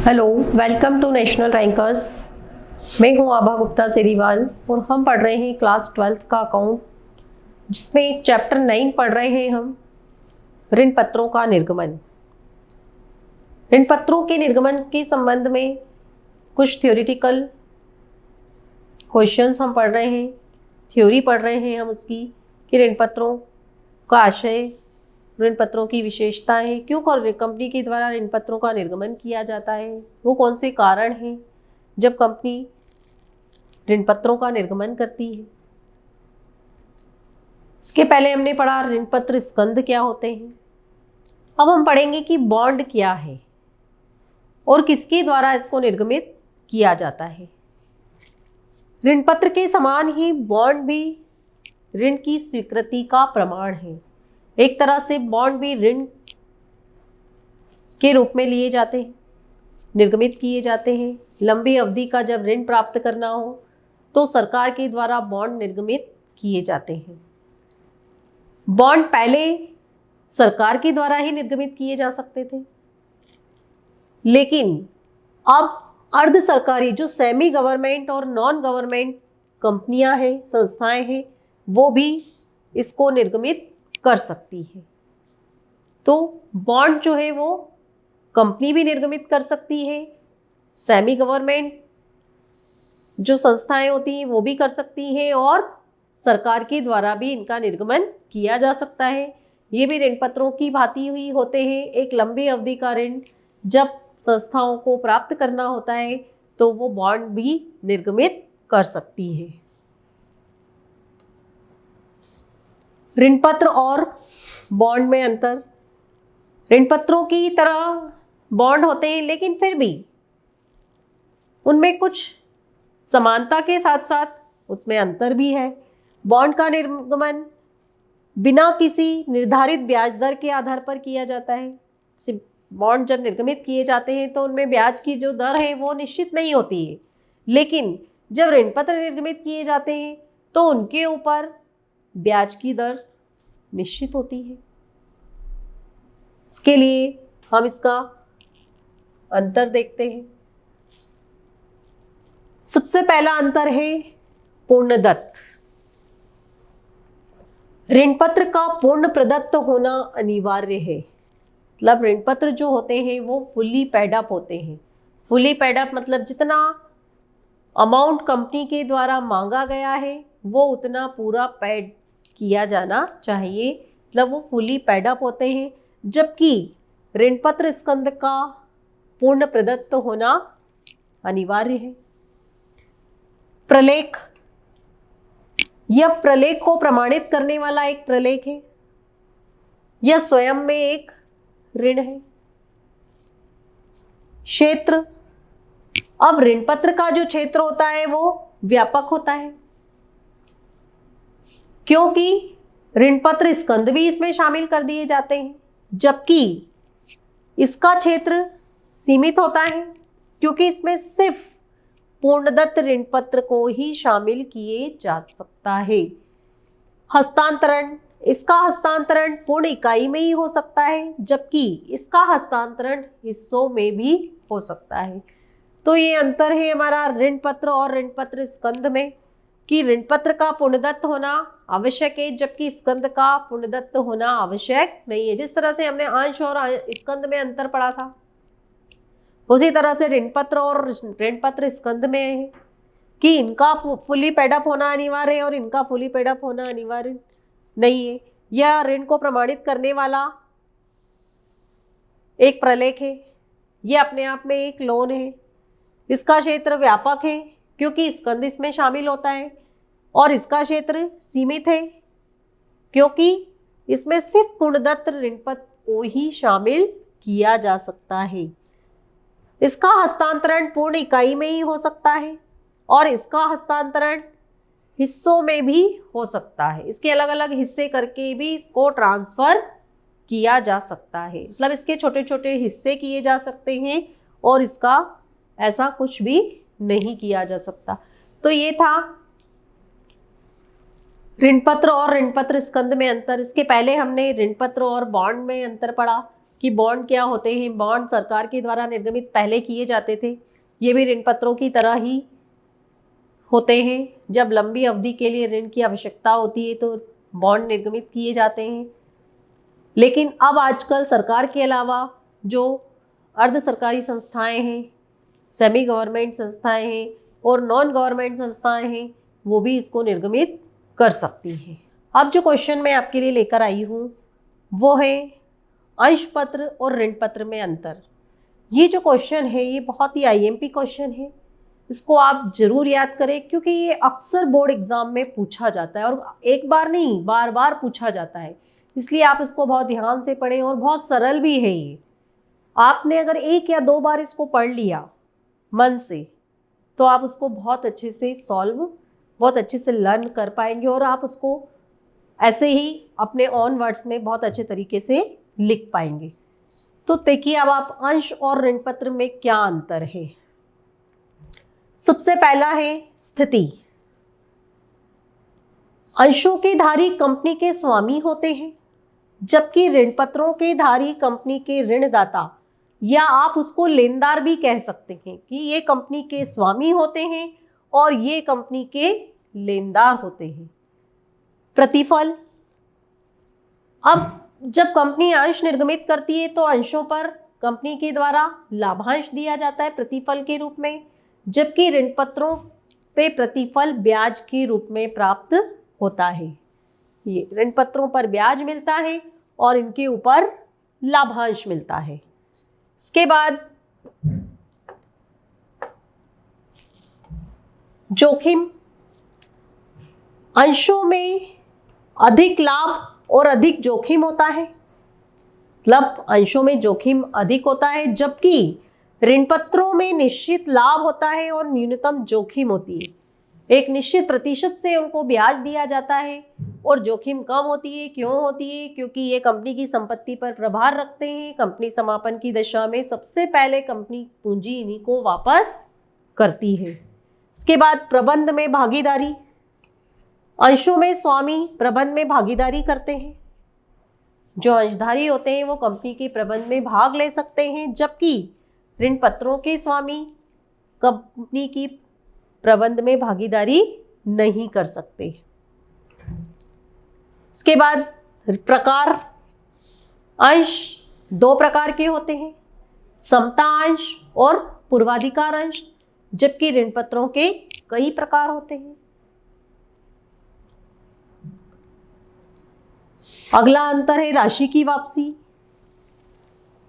Hello, welcome to national rankers. मैं हूं आभा गुप्ता सेरीवाल और हम पढ़ रहे हैं क्लास 12th का अकाउंट, जिसमें चैप्टर 9 पढ़ रहे हैं हम ऋण पत्रों का निर्गमन। ऋण पत्रों के निर्गमन के संबंध में कुछ थ्योरेटिकल क्वेश्चंस हम पढ़ रहे हैं, थ्योरी पढ़ रहे हैं हम उसकी कि ऋण पत्रों का आशय, ऋण पत्रों की विशेषताएं, क्यों कंपनी के द्वारा ऋण पत्रों का निर्गमन किया जाता है, वो कौन से कारण हैं जब कंपनी ऋण पत्रों का निर्गमन करती है। इसके पहले हमने पढ़ा ऋण पत्र स्कंद क्या होते हैं। अब हम पढ़ेंगे कि बॉन्ड क्या है और किसके द्वारा इसको निर्गमित किया जाता है। ऋण पत्र के समान ही बॉन्ड भी ऋण की स्वीकृति का प्रमाण है। एक तरह से बॉन्ड भी ऋण के रूप में लिए जाते हैं, निर्गमित किए जाते हैं। लंबी अवधि का जब ऋण प्राप्त करना हो तो सरकार के द्वारा बॉन्ड निर्गमित किए जाते हैं। बॉन्ड पहले सरकार के द्वारा ही निर्गमित किए जा सकते थे, लेकिन अब अर्ध सरकारी जो सेमी गवर्नमेंट और नॉन गवर्नमेंट कंपनियां हैं, संस्थाएं हैं, वो भी इसको निर्गमित कर सकती है। तो बॉन्ड जो है वो कंपनी भी निर्गमित कर सकती है, सेमी गवर्नमेंट जो संस्थाएं होती हैं वो भी कर सकती हैं, और सरकार के द्वारा भी इनका निर्गमन किया जा सकता है। ये भी ऋण पत्रों की भांति हुई होते हैं। एक लंबी अवधि का ऋण जब संस्थाओं को प्राप्त करना होता है तो वो बॉन्ड भी निर्गमित कर सकती है। ऋण पत्र और बॉन्ड में अंतर। ऋण पत्रों की तरह बॉन्ड होते हैं, लेकिन फिर भी उनमें कुछ समानता के साथ साथ उसमें अंतर भी है। बॉन्ड का निर्गमन बिना किसी निर्धारित ब्याज दर के आधार पर किया जाता है। बॉन्ड जब निर्गमित किए जाते हैं तो उनमें ब्याज की जो दर है वो निश्चित नहीं होती है, लेकिन जब ऋण पत्र निर्गमित किए जाते हैं तो उनके ऊपर ब्याज की दर निश्चित होती है। इसके लिए हम इसका अंतर देखते हैं। सबसे पहला अंतर है पूर्णदत्त। ऋण पत्र का पूर्ण प्रदत्त होना अनिवार्य है। मतलब ऋण पत्र जो होते हैं वो फुली पेड अप होते हैं। फुली पेड अप मतलब जितना अमाउंट कंपनी के द्वारा मांगा गया है वो उतना पूरा पेड किया जाना चाहिए, मतलब वो फुली पेड अप होते हैं। जबकि ऋण पत्र स्कंद का पूर्ण प्रदत्त होना अनिवार्य है। प्रलेख, यह प्रलेख को प्रमाणित करने वाला एक प्रलेख है। यह स्वयं में एक ऋण है। क्षेत्र, अब ऋण पत्र का जो क्षेत्र होता है वो व्यापक होता है, क्योंकि ऋण पत्र स्कंद भी इसमें शामिल कर दिए जाते हैं, जबकि इसका क्षेत्र सीमित होता है, क्योंकि इसमें सिर्फ पूर्णदत्त ऋण पत्र को ही शामिल किए जा सकता है। हस्तांतरण, इसका हस्तांतरण पूर्ण इकाई में ही हो सकता है, जबकि इसका हस्तांतरण हिस्सों में भी हो सकता है। तो ये अंतर है हमारा ऋण पत्र और ऋण पत्र स्कंद में, कि ऋण पत्र का पूर्णदत्त होना आवश्यक है जबकि स्कंद का पूर्णदत्त होना आवश्यक नहीं है। जिस तरह से हमने अंश और स्कंद में अंतर पढ़ा था, उसी तरह से ऋण पत्र और ऋण पत्र स्कंद में है कि इनका फुली पेड अप होना अनिवार्य है और इनका फुली पेड अप होना अनिवार्य नहीं है। यह ऋण को प्रमाणित करने वाला एक प्रलेख है। यह अपने आप में एक लोन है। इसका क्षेत्र व्यापक है क्योंकि स्कंद इसमें शामिल होता है, और इसका क्षेत्र सीमित है क्योंकि इसमें सिर्फ पूर्णदत्त ऋण पत्र को ही शामिल किया जा सकता है। इसका हस्तांतरण पूर्ण इकाई में ही हो सकता है और इसका हस्तांतरण हिस्सों में भी हो सकता है। इसके अलग अलग हिस्से करके भी इसको ट्रांसफर किया जा सकता है, मतलब इसके छोटे छोटे हिस्से किए जा सकते हैं और इसका ऐसा कुछ भी नहीं किया जा सकता। तो ये था ऋण पत्र और ऋण पत्र स्कंद में अंतर। इसके पहले हमने ऋण पत्र और बॉन्ड में अंतर पढ़ा कि बॉन्ड क्या होते हैं। बॉन्ड सरकार के द्वारा निर्गमित पहले किए जाते थे, ये भी ऋण पत्रों की तरह ही होते हैं। जब लंबी अवधि के लिए ऋण की आवश्यकता होती है तो बॉन्ड निर्गमित किए जाते हैं। लेकिन अब आजकल सरकार के अलावा जो अर्ध सरकारी संस्थाएं हैं, सेमी गवर्नमेंट संस्थाएं हैं और नॉन गवर्नमेंट संस्थाएं हैं, वो भी इसको निर्गमित कर सकती हैं। अब जो क्वेश्चन मैं आपके लिए लेकर आई हूँ वो है अंश पत्र और ऋण पत्र में अंतर। ये जो क्वेश्चन है ये बहुत ही आईएमपी क्वेश्चन है, इसको आप जरूर याद करें क्योंकि ये अक्सर बोर्ड एग्जाम में पूछा जाता है और एक बार नहीं बार बार पूछा जाता है। इसलिए आप इसको बहुत ध्यान से पढ़ें और बहुत सरल भी है ये। आपने अगर 1 या 2 बार इसको पढ़ लिया मन से तो आप उसको बहुत अच्छे से बहुत अच्छे से लर्न कर पाएंगे और आप उसको ऐसे ही अपने ऑन वर्ड्स में बहुत अच्छे तरीके से लिख पाएंगे। तो देखिए अब आप अंश और ऋण पत्र में क्या अंतर है। सबसे पहला है स्थिति। अंशों के धारी कंपनी के स्वामी होते हैं, जबकि ऋण पत्रों के धारी कंपनी के ऋणदाता या आप उसको लेनदार भी कह सकते हैं कि ये कंपनी के स्वामी होते हैं और ये कंपनी के लेनदार होते हैं। प्रतिफल। अब जब कंपनी अंश निर्गमित करती है तो अंशों पर कंपनी के द्वारा लाभांश दिया जाता है प्रतिफल के रूप में, जबकि ऋण पत्रों पे प्रतिफल ब्याज के रूप में प्राप्त होता है। ये ऋण पत्रों पर ब्याज मिलता है और इनके ऊपर लाभांश मिलता है। इसके बाद जोखिम। अंशों में अधिक लाभ और अधिक जोखिम होता है, मतलब अंशों में जोखिम अधिक होता है, जबकि ऋण पत्रों में निश्चित लाभ होता है और न्यूनतम जोखिम होती है। एक निश्चित प्रतिशत से उनको ब्याज दिया जाता है और जोखिम कम होती है। क्यों होती है? क्योंकि ये कंपनी की संपत्ति पर प्रभार रखते हैं। कंपनी समापन की दशा में सबसे पहले कंपनी पूंजी इन्हीं को वापस करती है। इसके बाद प्रबंध में भागीदारी। अंशों में स्वामी प्रबंध में भागीदारी करते हैं। जो अंशधारी होते हैं वो कंपनी के प्रबंध में भाग ले सकते हैं, जबकि ऋण पत्रों के स्वामी कंपनी की प्रबंध में भागीदारी नहीं कर सकते। इसके बाद प्रकार। अंश 2 प्रकार के होते हैं, समता अंश और पूर्वाधिकार अंश, जबकि ऋण पत्रों के कई प्रकार होते हैं। अगला अंतर है राशि की वापसी।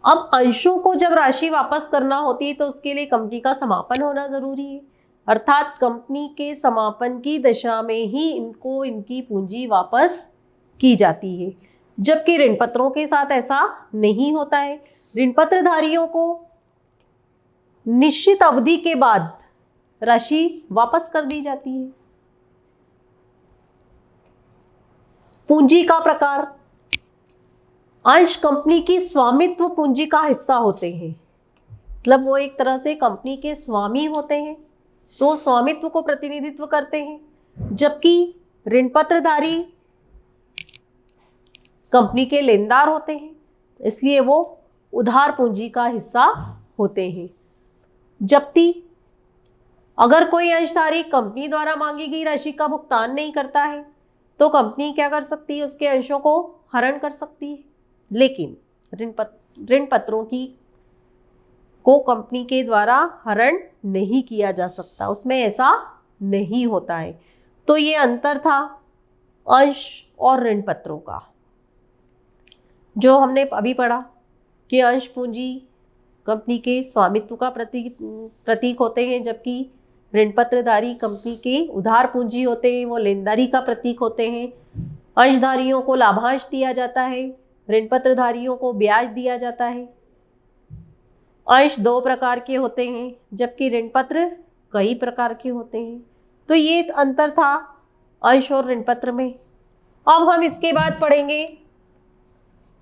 अब अंशों को जब राशि वापस करना होती है तो उसके लिए कंपनी का समापन होना जरूरी है, अर्थात कंपनी के समापन की दशा में ही इनको इनकी पूंजी वापस की जाती है, जबकि ऋण पत्रों के साथ ऐसा नहीं होता है। ऋण पत्रधारियों को निश्चित अवधि के बाद राशि वापस कर दी जाती है। पूंजी का प्रकार। अंश कंपनी की स्वामित्व पूंजी का हिस्सा होते हैं, मतलब वो एक तरह से कंपनी के स्वामी होते हैं, तो स्वामित्व को प्रतिनिधित्व करते हैं, जबकि ऋण पत्रधारी कंपनी के लेनदार होते हैं, इसलिए वो उधार पूंजी का हिस्सा होते हैं। जब्ती। अगर कोई अंशधारी कंपनी द्वारा मांगी गई राशि का भुगतान नहीं करता है तो कंपनी क्या कर सकती है? उसके अंशों को हरण कर सकती है, लेकिन ऋण पत्रों को कंपनी के द्वारा हरण नहीं किया जा सकता, उसमें ऐसा नहीं होता है। तो ये अंतर था अंश और ऋण पत्रों का, जो हमने अभी पढ़ा कि अंश पूंजी कंपनी के स्वामित्व का प्रतीक होते हैं, जबकि ऋण पत्रधारी कंपनी के उधार पूंजी होते हैं, वो लेनदारी का प्रतीक होते हैं। अंशधारियों को लाभांश दिया जाता है, ऋण पत्रधारियों को ब्याज दिया जाता है। अंश 2 प्रकार के होते हैं, जबकि ऋण पत्र कई प्रकार के होते हैं। तो ये अंतर था अंश और ऋण पत्र में। अब हम इसके बाद पढ़ेंगे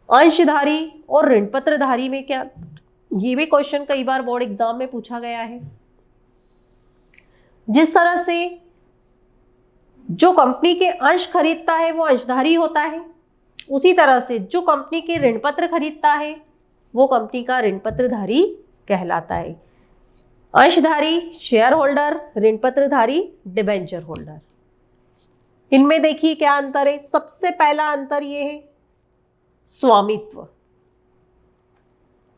अंशधारी और ऋण पत्रधारी में क्या। ये भी क्वेश्चन कई बार बोर्ड एग्जाम में पूछा गया है। जिस तरह से जो कंपनी के अंश खरीदता है वो अंशधारी होता है, उसी तरह से जो कंपनी के ऋण पत्र खरीदता है वो कंपनी का ऋण पत्रधारी कहलाता है। अंशधारी शेयर होल्डर, ऋण पत्रधारी डिबेंचर होल्डर। इनमें देखिए क्या अंतर है। सबसे पहला अंतर ये है स्वामित्व।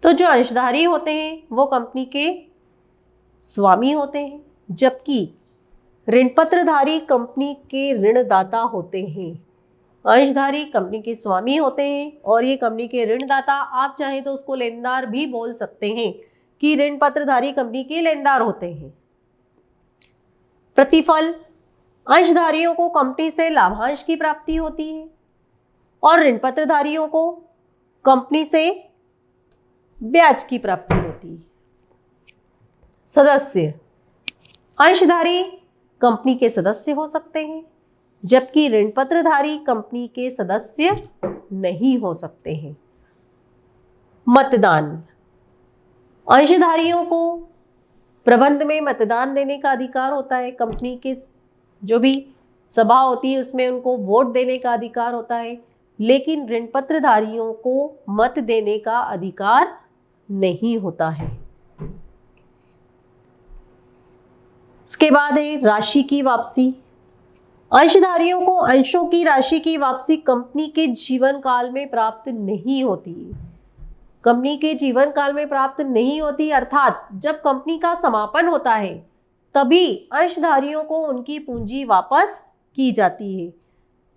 तो जो अंशधारी होते हैं वो कंपनी के स्वामी होते हैं, जबकि ऋण पत्रधारी कंपनी के ऋणदाता होते हैं। अंशधारी कंपनी के स्वामी होते हैं और ये कंपनी के ऋणदाता, आप चाहें तो उसको लेनदार भी बोल सकते हैं कि ऋण पत्रधारी कंपनी के लेनदार होते हैं। प्रतिफल, अंशधारियों को कंपनी से लाभांश की प्राप्ति होती है और ऋण पत्रधारियों को कंपनी से ब्याज की प्राप्ति होती है। सदस्य, अंशधारी कंपनी के सदस्य हो सकते हैं, जबकि ऋण पत्रधारी कंपनी के सदस्य नहीं हो सकते हैं। मतदान, अंशधारियों को प्रबंध में मतदान देने का अधिकार होता है। कंपनी के जो भी सभा होती है उसमें उनको वोट देने का अधिकार होता है, लेकिन ऋण पत्रधारियों को मत देने का अधिकार नहीं होता है। इसके बाद है राशि की वापसी। अंशधारियों को अंशों की राशि की वापसी कंपनी के जीवन काल में प्राप्त नहीं होती। कंपनी के जीवन काल में प्राप्त नहीं होती, अर्थात जब कंपनी का समापन होता है तभी अंशधारियों को उनकी पूंजी वापस की जाती है,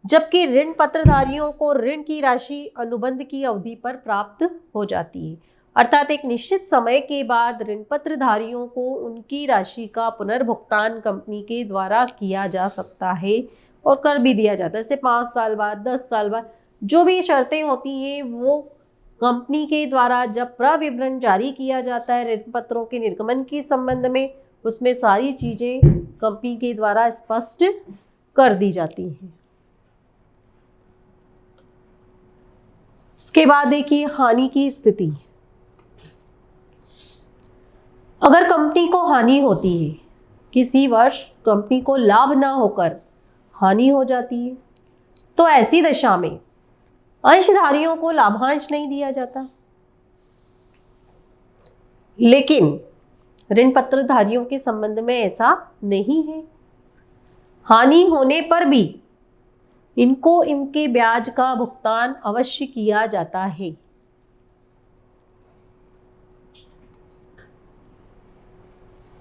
जबकि ऋण पत्रधारियों को ऋण की राशि अनुबंध की अवधि पर प्राप्त हो जाती है। अर्थात एक निश्चित समय के बाद ऋण पत्रधारियों को उनकी राशि का पुनर्भुगतान कंपनी के द्वारा किया जा सकता है और कर भी दिया जाता है। जैसे 5 साल बाद, 10 साल बाद, जो भी शर्तें होती हैं वो कंपनी के द्वारा जब प्रविवरण जारी किया जाता है ऋण पत्रों के निर्गमन के संबंध में, उसमें सारी चीजें कंपनी के द्वारा स्पष्ट कर दी जाती हैं। इसके बाद देखिए हानि की स्थिति। अगर कंपनी को हानि होती है, किसी वर्ष कंपनी को लाभ ना होकर हानि हो जाती है, तो ऐसी दशा में अंशधारियों को लाभांश नहीं दिया जाता, लेकिन ऋण पत्रधारियों के संबंध में ऐसा नहीं है। हानि होने पर भी इनको इनके ब्याज का भुगतान अवश्य किया जाता है।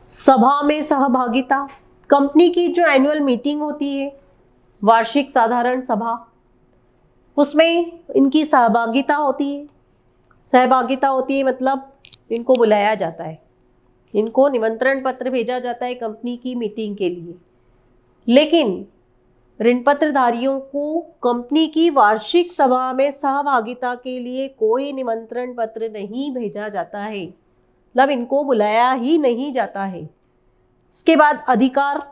सभा में सहभागिता, कंपनी की जो एनुअल मीटिंग होती है, वार्षिक साधारण सभा, उसमें इनकी सहभागिता होती है। सहभागिता होती है मतलब इनको बुलाया जाता है, इनको निमंत्रण पत्र भेजा जाता है कंपनी की मीटिंग के लिए, लेकिन ऋण पत्रधारियों को कंपनी की वार्षिक सभा में सहभागिता के लिए कोई निमंत्रण पत्र नहीं भेजा जाता है, मतलब इनको बुलाया ही नहीं जाता है। इसके बाद अधिकार,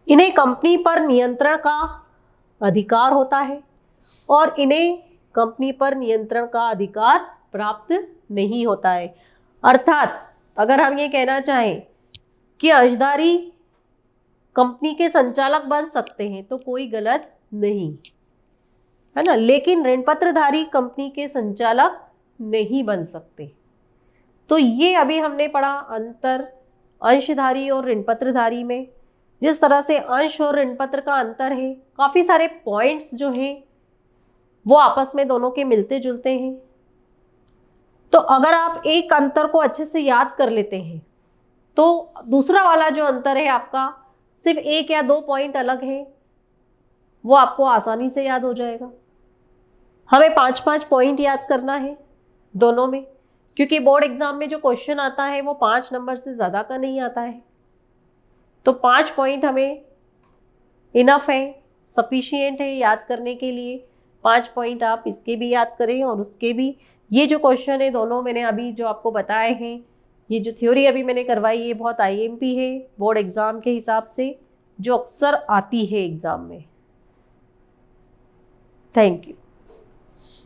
इन्हें कंपनी पर नियंत्रण का अधिकार होता है और इन्हें कंपनी पर नियंत्रण का अधिकार प्राप्त नहीं होता है। अर्थात अगर हम ये कहना चाहें कि अंशधारी कंपनी के संचालक बन सकते हैं तो कोई गलत नहीं है ना, लेकिन ऋण पत्रधारी कंपनी के संचालक नहीं बन सकते। तो ये अभी हमने पढ़ा अंतर अंशधारी और ऋण पत्रधारी में। जिस तरह से अंश और ऋण पत्र का अंतर है, काफ़ी सारे पॉइंट्स जो हैं वो आपस में दोनों के मिलते जुलते हैं। तो अगर आप एक अंतर को अच्छे से याद कर लेते हैं तो दूसरा वाला जो अंतर है आपका सिर्फ 1 या 2 पॉइंट अलग है, वो आपको आसानी से याद हो जाएगा। हमें 5-5 पॉइंट याद करना है दोनों में, क्योंकि बोर्ड एग्जाम में जो क्वेश्चन आता है वो 5 नंबर से ज़्यादा का नहीं आता है। तो 5 पॉइंट हमें इनफ है, सफिशिएंट है याद करने के लिए। 5 पॉइंट आप इसके भी याद करें और उसके भी। ये जो क्वेश्चन है दोनों मैंने अभी जो आपको बताए हैं, ये जो थ्योरी अभी मैंने करवाई ये बहुत आईएमपी है बोर्ड एग्ज़ाम के हिसाब से, जो अक्सर आती है एग्ज़ाम में। Thank you.